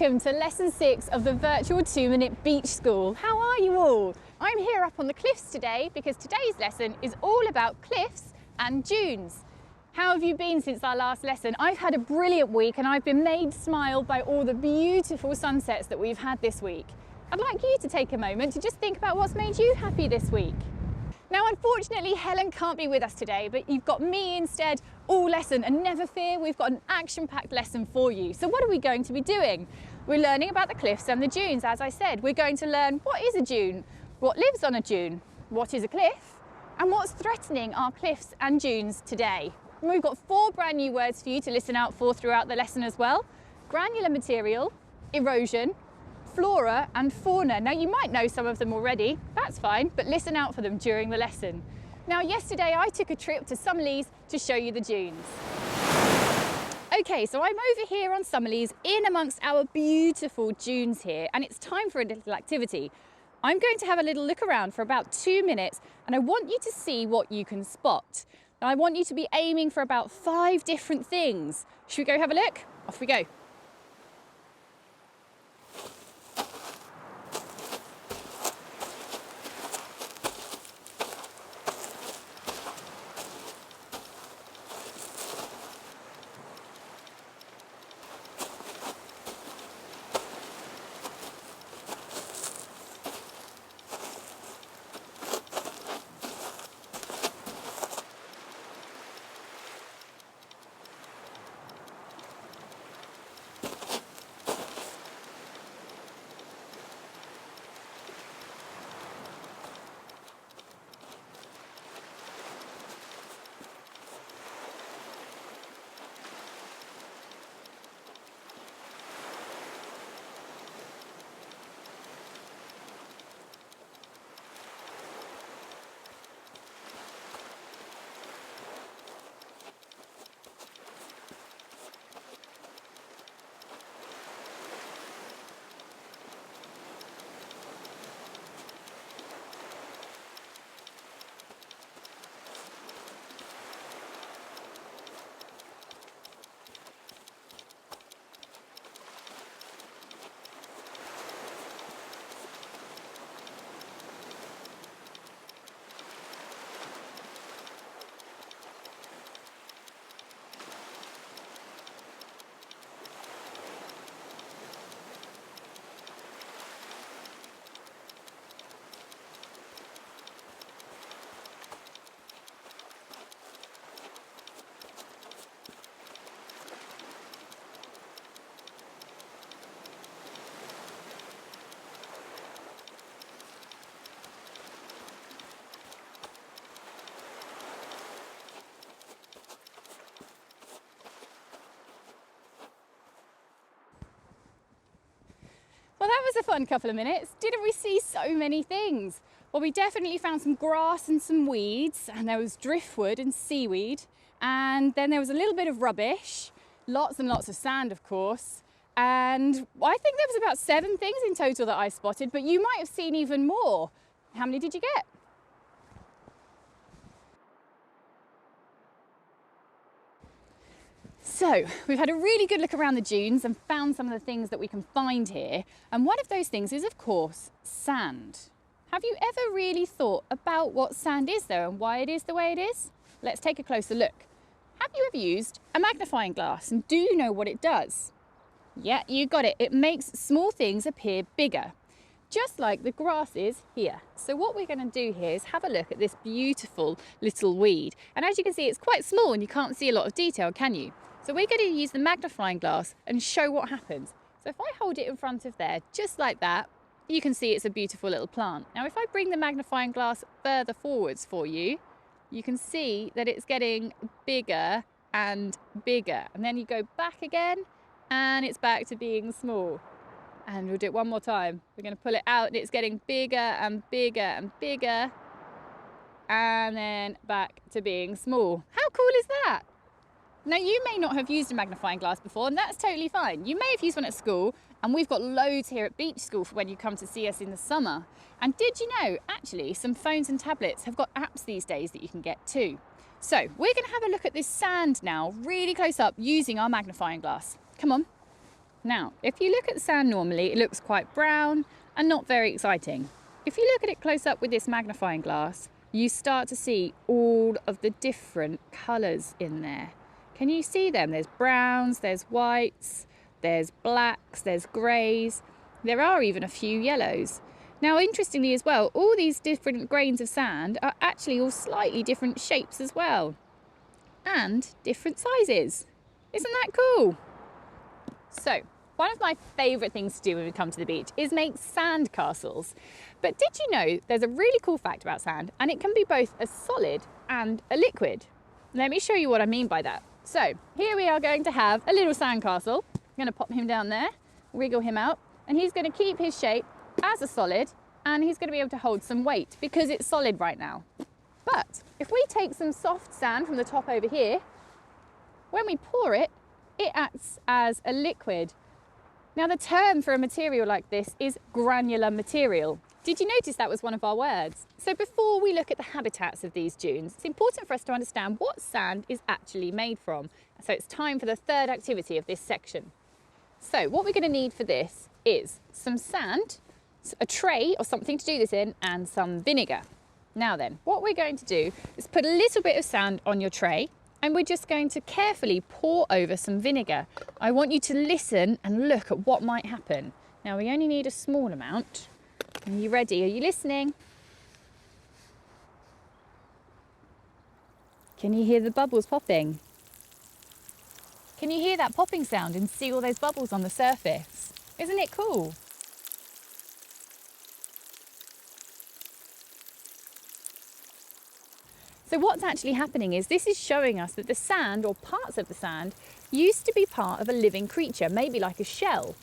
Welcome to lesson 6 of the virtual 2-minute beach school. How are you all? I'm here up on the cliffs today because today's lesson is all about cliffs and dunes. How have you been since our last lesson? I've had a brilliant week and I've been made smile by all the beautiful sunsets that we've had this week. I'd like you to take a moment to just think about what's made you happy this week. Now, unfortunately, Helen can't be with us today, but you've got me instead all lesson, and never fear, we've got an action-packed lesson for you. So what are we going to be doing? We're learning about the cliffs and the dunes, as I said. We're going to learn what is a dune, what lives on a dune, what is a cliff, and what's threatening our cliffs and dunes today. And we've got 4 brand new words for you to listen out for throughout the lesson as well. Granular material, erosion, flora and fauna. Now, you might know some of them already, that's fine, but listen out for them during the lesson. Now, yesterday I took a trip to Summerlees to show you the dunes. Okay, so I'm over here on Summerlees in amongst our beautiful dunes here, and it's time for a little activity. I'm going to have a little look around for about 2 minutes, and I want you to see what you can spot. Now, I want you to be aiming for about 5 different things. Should we go have a look? Off we go. Well, that was a fun couple of minutes. Didn't we see so many things? Well, we definitely found some grass and some weeds, and there was driftwood and seaweed, and then there was a little bit of rubbish, lots and lots of sand, of course, and I think there was about 7 things in total that I spotted, but you might have seen even more. How many did you get? So, we've had a really good look around the dunes and found some of the things that we can find here. And one of those things is, of course, sand. Have you ever really thought about what sand is though and why it is the way it is? Let's take a closer look. Have you ever used a magnifying glass, and do you know what it does? Yeah, you got it. It makes small things appear bigger, just like the grass is here. So what we're going to do here is have a look at this beautiful little weed. And as you can see, it's quite small and you can't see a lot of detail, can you? So we're going to use the magnifying glass and show what happens. So if I hold it in front of there, just like that, you can see it's a beautiful little plant. Now, if I bring the magnifying glass further forwards for you, you can see that it's getting bigger and bigger. And then you go back again and it's back to being small. And we'll do it one more time. We're going to pull it out and it's getting bigger and bigger and bigger. And then back to being small. How cool is that? Now, you may not have used a magnifying glass before, and that's totally fine. You may have used one at school, and we've got loads here at Beach School for when you come to see us in the summer. And did you know, actually, some phones and tablets have got apps these days that you can get too. So we're going to have a look at this sand now, really close up, using our magnifying glass. Come on. Now, if you look at sand normally, it looks quite brown and not very exciting. If you look at it close up with this magnifying glass, you start to see all of the different colours in there. Can you see them? There's browns, there's whites, there's blacks, there's greys. There are even a few yellows. Now, interestingly as well, all these different grains of sand are actually all slightly different shapes as well, and different sizes. Isn't that cool? So, one of my favourite things to do when we come to the beach is make sand castles. But did you know there's a really cool fact about sand, and it can be both a solid and a liquid? Let me show you what I mean by that. So, here we are going to have a little sand castle. I'm going to pop him down there, wriggle him out, and he's going to keep his shape as a solid, and he's going to be able to hold some weight because it's solid right now. But if we take some soft sand from the top over here, when we pour it, it acts as a liquid. Now, the term for a material like this is granular material. Did you notice that was one of our words? So before we look at the habitats of these dunes, it's important for us to understand what sand is actually made from. So it's time for the third activity of this section. So what we're going to need for this is some sand, a tray or something to do this in, and some vinegar. Now then, what we're going to do is put a little bit of sand on your tray, and we're just going to carefully pour over some vinegar. I want you to listen and look at what might happen. Now, we only need a small amount. Are you ready? Are you listening? Can you hear the bubbles popping? Can you hear that popping sound and see all those bubbles on the surface? Isn't it cool? So what's actually happening is this is showing us that the sand, or parts of the sand, used to be part of a living creature, maybe like a shell.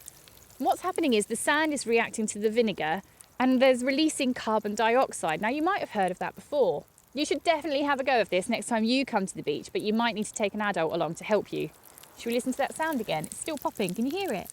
What's happening is the sand is reacting to the vinegar and there's releasing carbon dioxide. Now, you might have heard of that before. You should definitely have a go of this next time you come to the beach, but you might need to take an adult along to help you. Should we listen to that sound again? It's still popping. Can you hear it?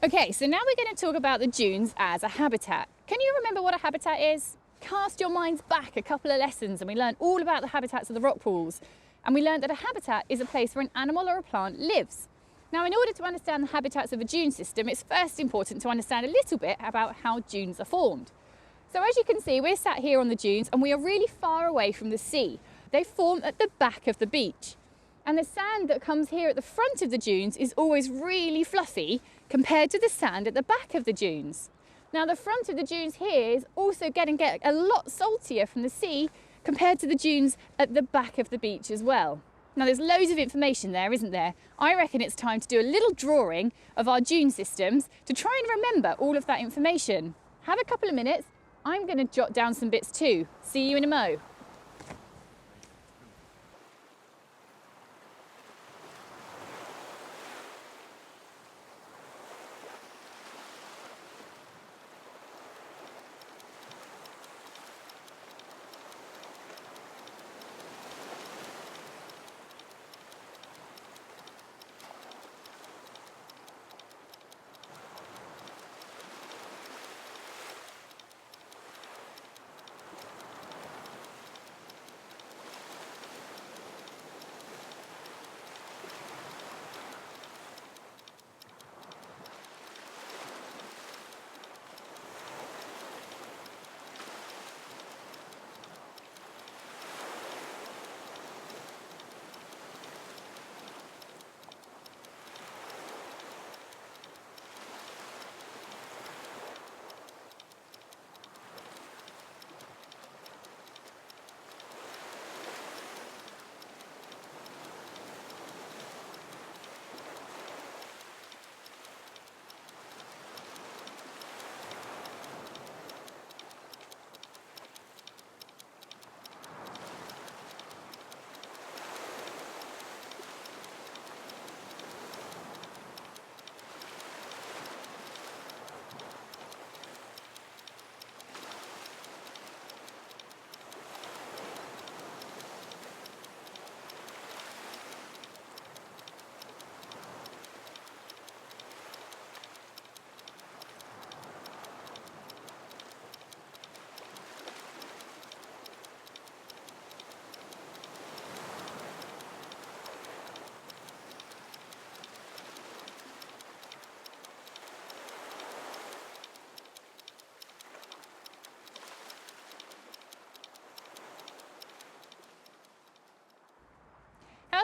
Okay, so now we're going to talk about the dunes as a habitat. Can you remember what a habitat is? Cast your minds back a couple of lessons and we learned all about the habitats of the rock pools. And we learned that a habitat is a place where an animal or a plant lives. Now, in order to understand the habitats of a dune system, it's first important to understand a little bit about how dunes are formed. So as you can see, we're sat here on the dunes and we are really far away from the sea. They form at the back of the beach. And the sand that comes here at the front of the dunes is always really fluffy compared to the sand at the back of the dunes. Now, the front of the dunes here is also getting a lot saltier from the sea compared to the dunes at the back of the beach as well. Now, there's loads of information there, isn't there? I reckon it's time to do a little drawing of our dune systems to try and remember all of that information. Have a couple of minutes. I'm going to jot down some bits too. See you in a mo.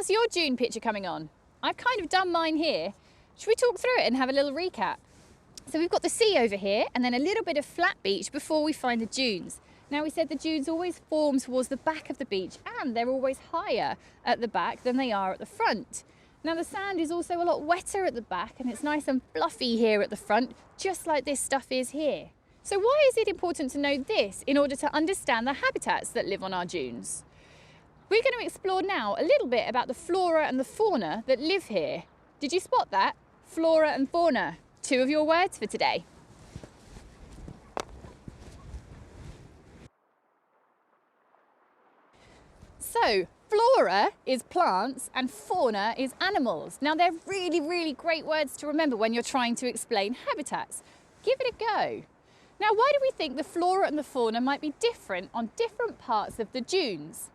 How's your dune picture coming on? I've kind of done mine here. Should we talk through it and have a little recap? So we've got the sea over here and then a little bit of flat beach before we find the dunes. Now we said the dunes always form towards the back of the beach and they're always higher at the back than they are at the front. Now the sand is also a lot wetter at the back and it's nice and fluffy here at the front, just like this stuff is here. So why is it important to know this in order to understand the habitats that live on our dunes? We're going to explore now a little bit about the flora and the fauna that live here. Did you spot that? Flora and fauna. 2 of your words for today. So, flora is plants and fauna is animals. Now they're really great words to remember when you're trying to explain habitats. Give it a go. Now why do we think the flora and the fauna might be different on different parts of the dunes?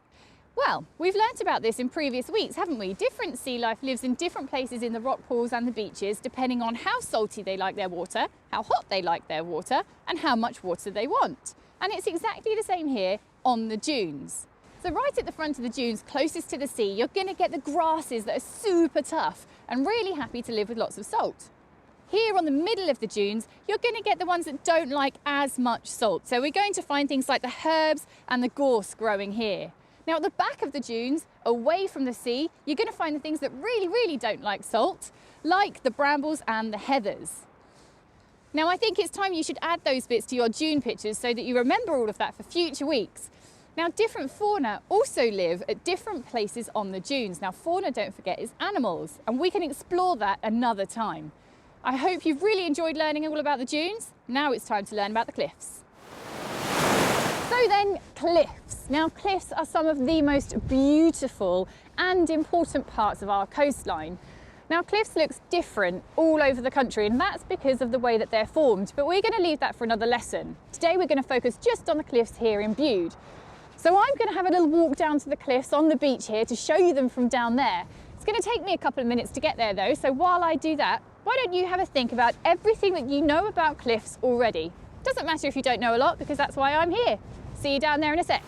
Well, we've learnt about this in previous weeks, haven't we? Different sea life lives in different places in the rock pools and the beaches, depending on how salty they like their water, how hot they like their water, and how much water they want. And it's exactly the same here on the dunes. So right at the front of the dunes, closest to the sea, you're going to get the grasses that are super tough and really happy to live with lots of salt. Here on the middle of the dunes, you're going to get the ones that don't like as much salt. So we're going to find things like the herbs and the gorse growing here. Now at the back of the dunes, away from the sea, you're going to find the things that really don't like salt, like the brambles and the heathers. Now I think it's time you should add those bits to your dune pictures so that you remember all of that for future weeks. Now different fauna also live at different places on the dunes. Now fauna, don't forget, is animals, and we can explore that another time. I hope you've really enjoyed learning all about the dunes. Now it's time to learn about the cliffs. So then, cliffs. Now cliffs are some of the most beautiful and important parts of our coastline. Now cliffs looks different all over the country and that's because of the way that they're formed, but we're going to leave that for another lesson. Today we're going to focus just on the cliffs here in Bude. So I'm going to have a little walk down to the cliffs on the beach here to show you them from down there. It's going to take me a couple of minutes to get there though, so while I do that, why don't you have a think about everything that you know about cliffs already? Doesn't matter if you don't know a lot because that's why I'm here. See you down there in a sec.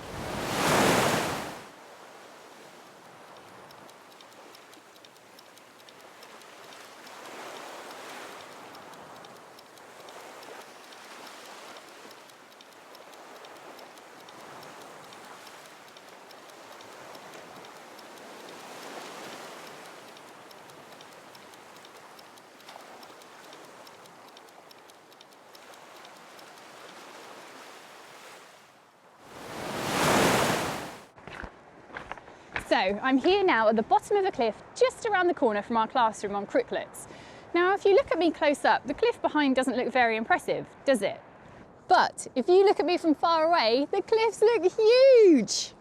So I'm here now at the bottom of the cliff, just around the corner from our classroom on crooklets. Now, if you look at me close up, the cliff behind doesn't look very impressive, does it? But if you look at me from far away, the cliffs look huge.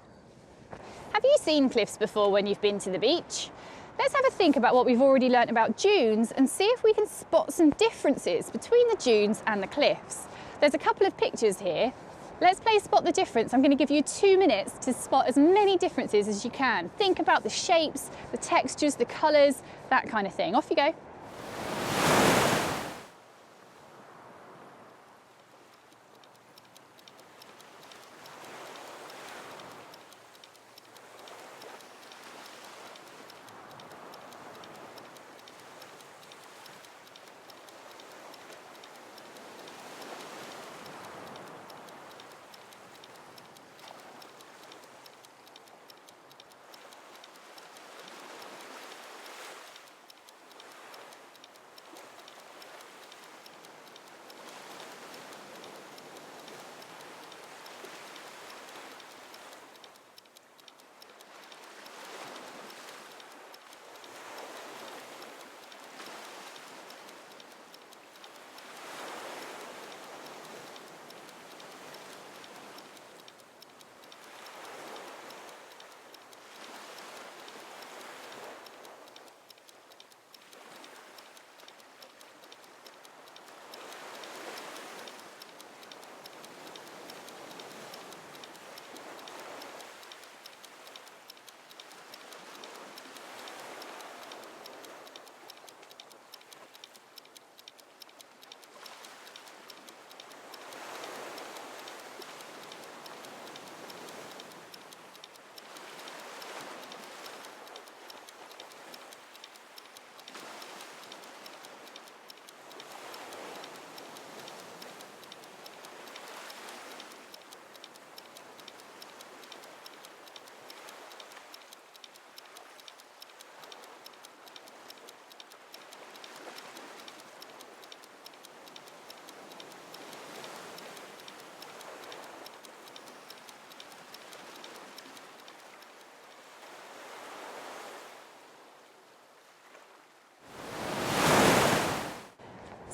Have you seen cliffs before when you've been to the beach? Let's have a think about what we've already learnt about dunes and see if we can spot some differences between the dunes and the cliffs. There's a couple of pictures here. Let's play Spot the Difference. I'm going to give you 2 minutes to spot as many differences as you can. Think about the shapes, the textures, the colours, that kind of thing. Off you go.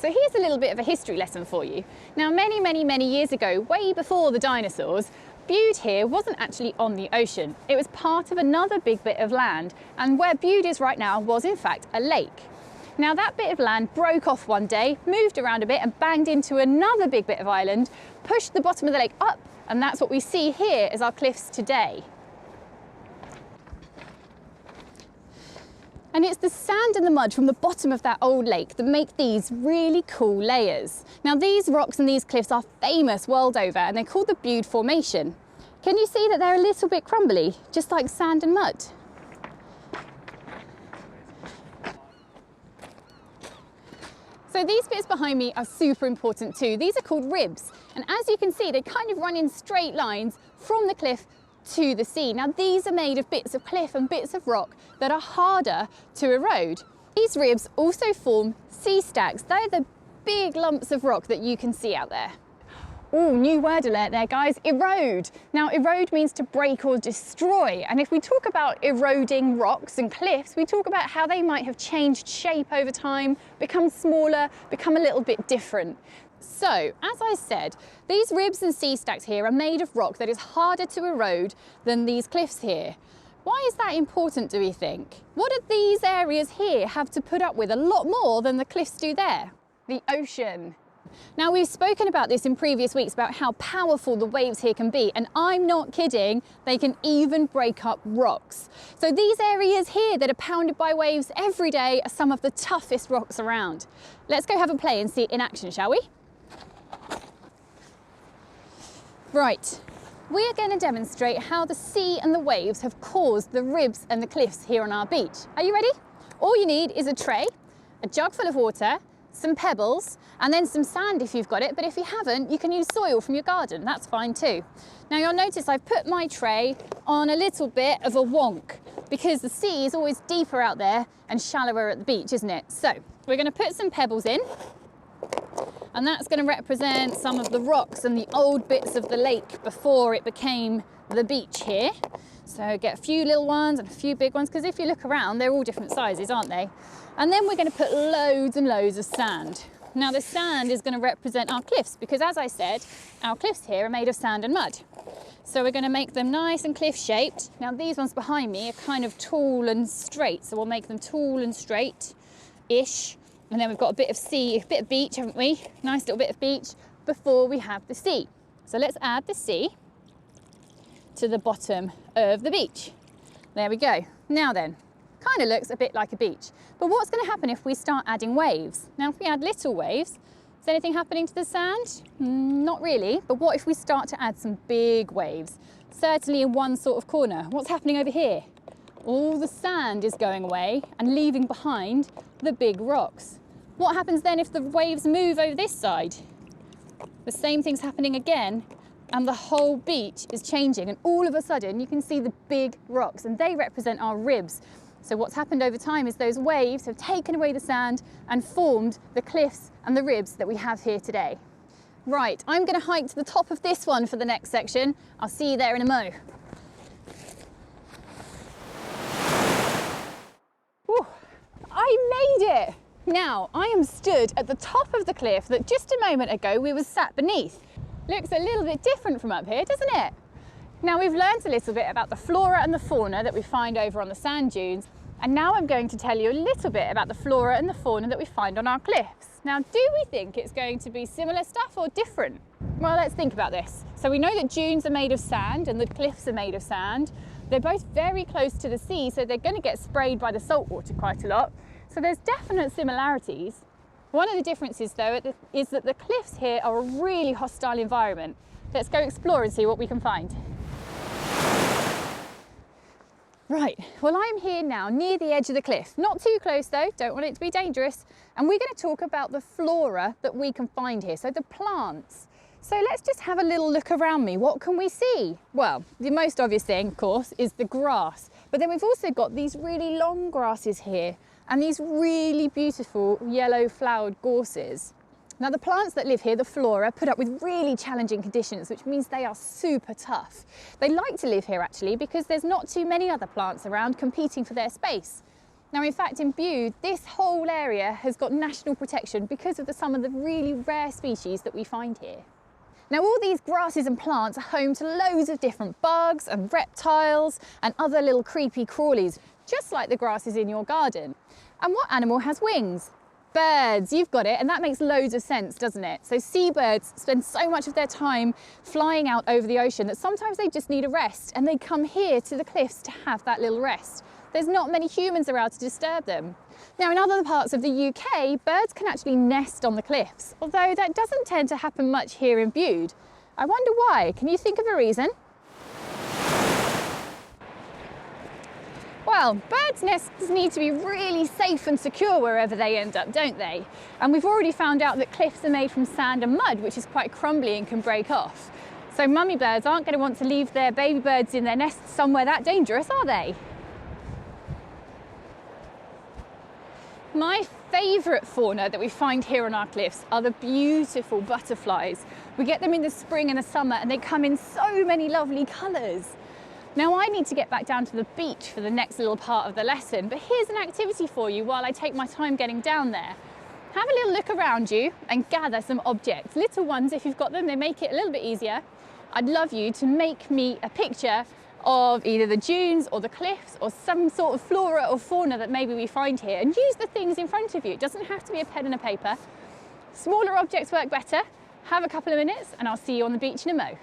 So here's a little bit of a history lesson for you. Now, many years ago, way before the dinosaurs, Bude here wasn't actually on the ocean. It was part of another big bit of land, and where Bude is right now was in fact a lake. Now that bit of land broke off one day, moved around a bit and banged into another big bit of island, pushed the bottom of the lake up, and that's what we see here as our cliffs today. And it's the sand and the mud from the bottom of that old lake that make these really cool layers. Now these rocks and these cliffs are famous world over, and they're called the Bude Formation. Can you see that they're a little bit crumbly, just like sand and mud? So these bits behind me are super important too. These are called ribs, and as you can see, they kind of run in straight lines from the cliff to the sea. Now these are made of bits of cliff and bits of rock that are harder to erode. These ribs also form sea stacks. They're the big lumps of rock that you can see out there. Oh, new word alert there, guys, erode. Now erode means to break or destroy, and if we talk about eroding rocks and cliffs, we talk about how they might have changed shape over time, become smaller, become a little bit different. So, as I said, these ribs and sea stacks here are made of rock that is harder to erode than these cliffs here. Why is that important, do we think? What do these areas here have to put up with a lot more than the cliffs do there? The ocean. Now, we've spoken about this in previous weeks about how powerful the waves here can be, and I'm not kidding, they can even break up rocks. So these areas here that are pounded by waves every day are some of the toughest rocks around. Let's go have a play and see it in action, shall we? Right, we are going to demonstrate how the sea and the waves have caused the ribs and the cliffs here on our beach. Are you ready? All you need is a tray, a jug full of water, some pebbles, and then some sand if you've got it, but if you haven't, you can use soil from your garden, that's fine too. Now you'll notice I've put my tray on a little bit of a wonk, because the sea is always deeper out there and shallower at the beach, isn't it? So we're going to put some pebbles in, and that's going to represent some of the rocks and the old bits of the lake before it became the beach here. So get a few little ones and a few big ones, because if you look around, they're all different sizes, aren't they? And then we're going to put loads and loads of sand. Now the sand is going to represent our cliffs, because as I said, our cliffs here are made of sand and mud. So we're going to make them nice and cliff shaped. Now these ones behind me are kind of tall and straight, so we'll make them tall and straight-ish. And then we've got a bit of sea, a bit of beach, haven't we? Nice little bit of beach before we have the sea. So let's add the sea to the bottom of the beach. There we go. Now then, kind of looks a bit like a beach. But what's going to happen if we start adding waves? Now, if we add little waves, is anything happening to the sand? Not really. But what if we start to add some big waves? Certainly in one sort of corner. What's happening over here? All the sand is going away and leaving behind the big rocks. What happens then if the waves move over this side? The same thing's happening again, and the whole beach is changing, and all of a sudden you can see the big rocks, and they represent our ribs. So what's happened over time is those waves have taken away the sand and formed the cliffs and the ribs that we have here today. Right, I'm going to hike to the top of this one for the next section. I'll see you there in a mo. Whew, I made it! Now, I am stood at the top of the cliff that just a moment ago we were sat beneath. Looks a little bit different from up here, doesn't it? Now, we've learned a little bit about the flora and the fauna that we find over on the sand dunes, and now I'm going to tell you a little bit about the flora and the fauna that we find on our cliffs. Now, do we think it's going to be similar stuff or different? Well, let's think about this. So we know that dunes are made of sand and the cliffs are made of sand. They're both very close to the sea, so they're going to get sprayed by the salt water quite a lot. So there's definite similarities. One of the differences, though, is that the cliffs here are a really hostile environment. Let's go explore and see what we can find. Right, well, I'm here now near the edge of the cliff. Not too close though, don't want it to be dangerous. And we're going to talk about the flora that we can find here, so the plants. So let's just have a little look around me. What can we see? Well, the most obvious thing, of course, is the grass. But then we've also got these really long grasses here and these really beautiful yellow flowered gorses. Now, the plants that live here, the flora, put up with really challenging conditions, which means they are super tough. They like to live here actually because there's not too many other plants around competing for their space. Now, in fact, in Bude, this whole area has got national protection because of some of the really rare species that we find here. Now, all these grasses and plants are home to loads of different bugs and reptiles and other little creepy crawlies, just like the grasses in your garden. And what animal has wings? Birds, you've got it, and that makes loads of sense, doesn't it? So seabirds spend so much of their time flying out over the ocean that sometimes they just need a rest, and they come here to the cliffs to have that little rest. There's not many humans around to disturb them. Now, in other parts of the UK, birds can actually nest on the cliffs, although that doesn't tend to happen much here in Bude. I wonder why. Can you think of a reason? Well, birds' nests need to be really safe and secure wherever they end up, don't they? And we've already found out that cliffs are made from sand and mud, which is quite crumbly and can break off. So mummy birds aren't going to want to leave their baby birds in their nests somewhere that dangerous, are they? My favourite fauna that we find here on our cliffs are the beautiful butterflies. We get them in the spring and the summer, and they come in so many lovely colours. Now, I need to get back down to the beach for the next little part of the lesson, but here's an activity for you while I take my time getting down there. Have a little look around you and gather some objects. Little ones, if you've got them, they make it a little bit easier. I'd love you to make me a picture of either the dunes or the cliffs or some sort of flora or fauna that maybe we find here, and use the things in front of you. It doesn't have to be a pen and a paper. Smaller objects work better. Have a couple of minutes and I'll see you on the beach in a mo.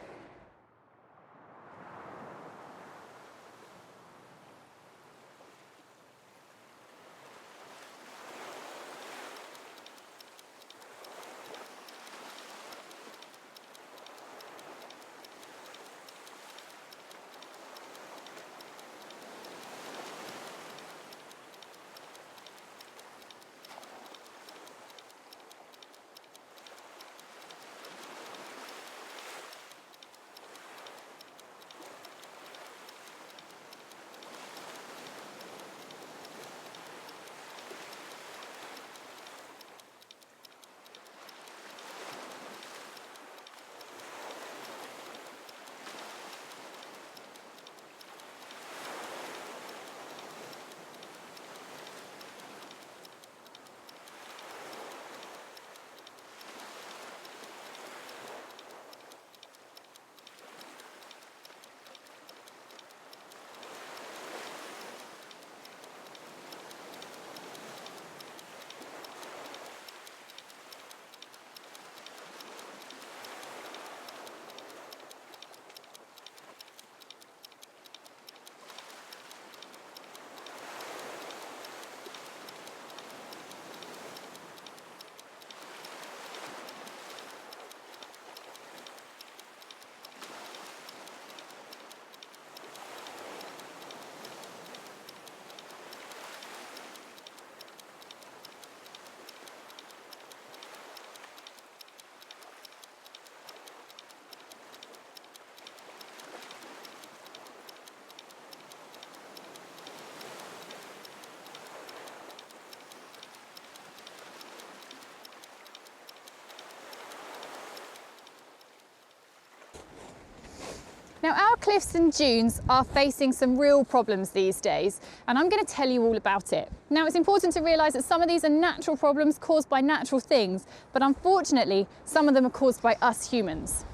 Now, our cliffs and dunes are facing some real problems these days, and I'm going to tell you all about it. Now, it's important to realise that some of these are natural problems caused by natural things, but unfortunately, some of them are caused by us humans.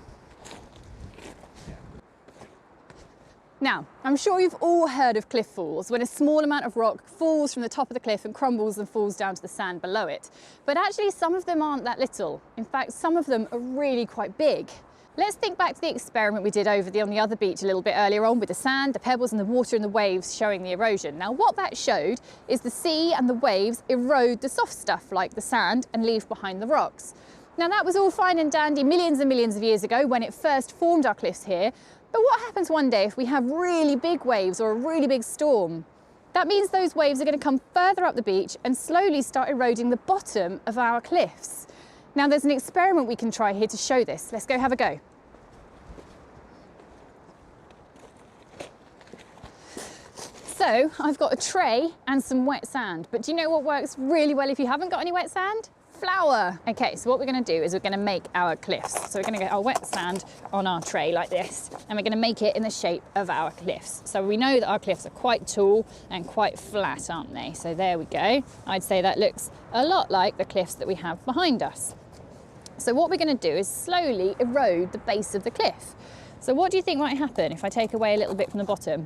Now, I'm sure you've all heard of cliff falls, when a small amount of rock falls from the top of the cliff and crumbles and falls down to the sand below it. But actually, some of them aren't that little. In fact, some of them are really quite big. Let's think back to the experiment we did on the other beach a little bit earlier on with the sand, the pebbles and the water and the waves showing the erosion. Now, what that showed is the sea and the waves erode the soft stuff like the sand and leave behind the rocks. Now, that was all fine and dandy millions and millions of years ago when it first formed our cliffs here. But what happens one day if we have really big waves or a really big storm? That means those waves are going to come further up the beach and slowly start eroding the bottom of our cliffs. Now, there's an experiment we can try here to show this. Let's go have a go. So I've got a tray and some wet sand, but do you know what works really well if you haven't got any wet sand? Flour. Okay, so what we're going to do is we're going to make our cliffs. So we're going to get our wet sand on our tray like this, and we're going to make it in the shape of our cliffs. So we know that our cliffs are quite tall and quite flat, aren't they? So there we go. I'd say that looks a lot like the cliffs that we have behind us. So what we're going to do is slowly erode the base of the cliff. So what do you think might happen if I take away a little bit from the bottom?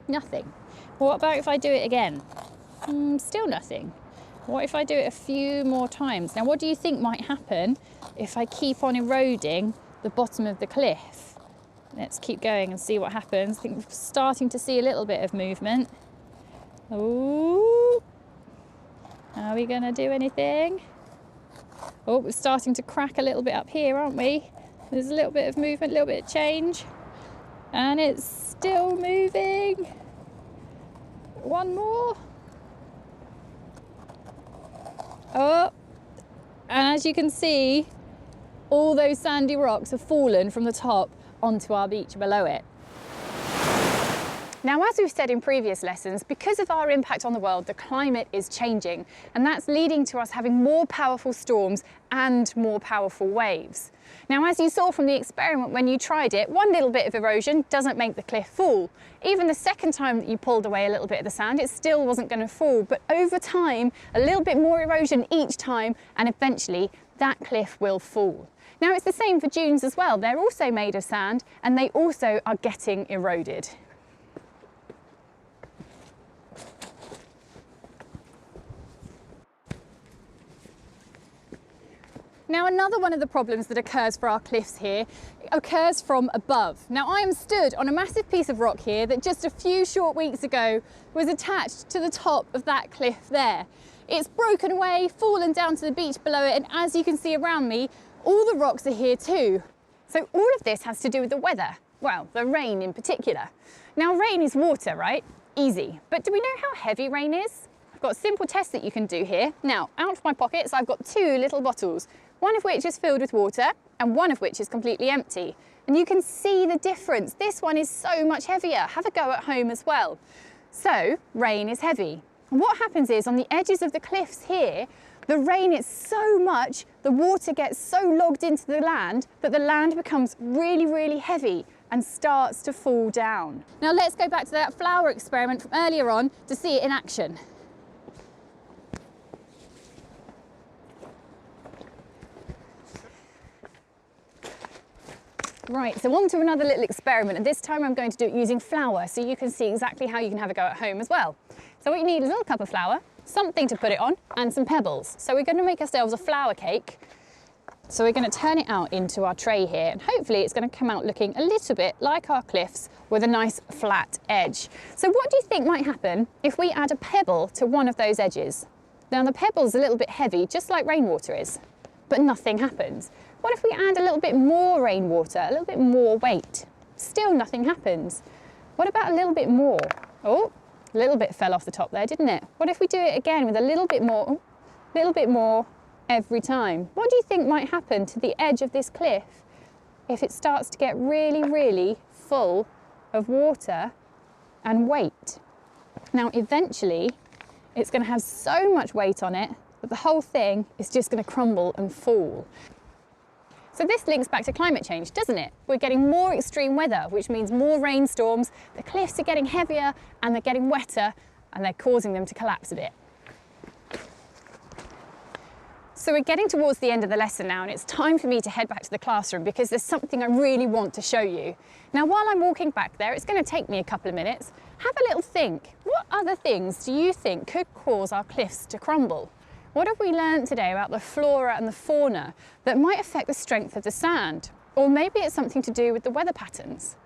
Nothing. What about if I do it again? Still nothing. What if I do it a few more times? Now, what do you think might happen if I keep on eroding the bottom of the cliff? Let's keep going and see what happens. I think we're starting to see a little bit of movement. Oh, are we going to do anything? Oh, we're starting to crack a little bit up here, aren't we? There's a little bit of movement, a little bit of change. And it's still moving. One more. Oh, and as you can see, all those sandy rocks have fallen from the top onto our beach below it. Now, as we've said in previous lessons, because of our impact on the world, the climate is changing, and that's leading to us having more powerful storms and more powerful waves. Now, as you saw from the experiment when you tried it, one little bit of erosion doesn't make the cliff fall. Even the second time that you pulled away a little bit of the sand, it still wasn't going to fall. But over time, a little bit more erosion each time, and eventually that cliff will fall. Now, it's the same for dunes as well. They're also made of sand, and they also are getting eroded. Now, another one of the problems that occurs for our cliffs here occurs from above. Now, I am stood on a massive piece of rock here that just a few short weeks ago was attached to the top of that cliff there. It's broken away, fallen down to the beach below it, and as you can see around me, all the rocks are here too. So all of this has to do with the weather. Well, the rain in particular. Now, rain is water, right? Easy. But do we know how heavy rain is? I've got a simple test that you can do here. Now, out of my pockets, I've got two little bottles, one of which is filled with water and one of which is completely empty. And you can see the difference. This one is so much heavier. Have a go at home as well. So, rain is heavy. And what happens is on the edges of the cliffs here, the rain is so much, the water gets so logged into the land that the land becomes really, really heavy and starts to fall down. Now let's go back to that flour experiment from earlier on to see it in action. Right, so on to another little experiment, and this time I'm going to do it using flour so you can see exactly how you can have a go at home as well. So what you need is a little cup of flour, something to put it on, and some pebbles. So we're going to make ourselves a flour cake. So we're going to turn it out into our tray here, and hopefully it's going to come out looking a little bit like our cliffs with a nice flat edge. So what do you think might happen if we add a pebble to one of those edges? Now the pebble's a little bit heavy, just like rainwater is, but nothing happens. What if we add a little bit more rainwater, a little bit more weight? Still nothing happens. What about a little bit more? Oh, a little bit fell off the top there, didn't it? What if we do it again with a little bit more every time? What do you think might happen to the edge of this cliff if it starts to get really, really full of water and weight? Now, eventually, it's going to have so much weight on it that the whole thing is just going to crumble and fall. So this links back to climate change, doesn't it? We're getting more extreme weather, which means more rainstorms, the cliffs are getting heavier and they're getting wetter and they're causing them to collapse a bit. So we're getting towards the end of the lesson now, and it's time for me to head back to the classroom because there's something I really want to show you. Now, while I'm walking back there, it's going to take me a couple of minutes. Have a little think. What other things do you think could cause our cliffs to crumble? What have we learned today about the flora and the fauna that might affect the strength of the sand? Or maybe it's something to do with the weather patterns.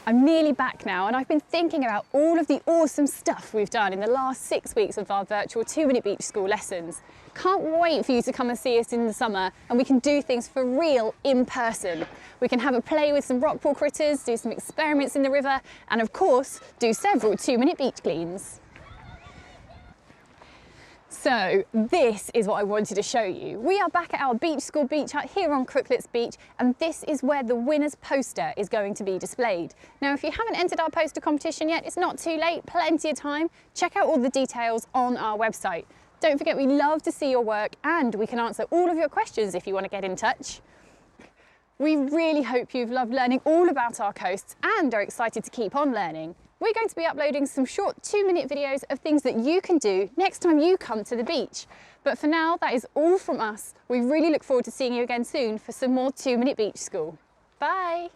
I'm nearly back now and I've been thinking about all of the awesome stuff we've done in the last 6 weeks of our virtual 2-minute beach school lessons. Can't wait for you to come and see us in the summer and we can do things for real in person. We can have a play with some rockpool critters, do some experiments in the river and of course do several 2-minute beach cleans. So this is what I wanted to show you. We are back at our beach school beach hut here on Crooklets Beach and this is where the winner's poster is going to be displayed. Now if you haven't entered our poster competition yet, it's not too late, plenty of time. Check out all the details on our website. Don't forget we love to see your work and we can answer all of your questions if you want to get in touch. We really hope you've loved learning all about our coasts and are excited to keep on learning. We're going to be uploading some short 2-minute videos of things that you can do next time you come to the beach. But for now, that is all from us. We really look forward to seeing you again soon for some more 2-minute beach school. Bye!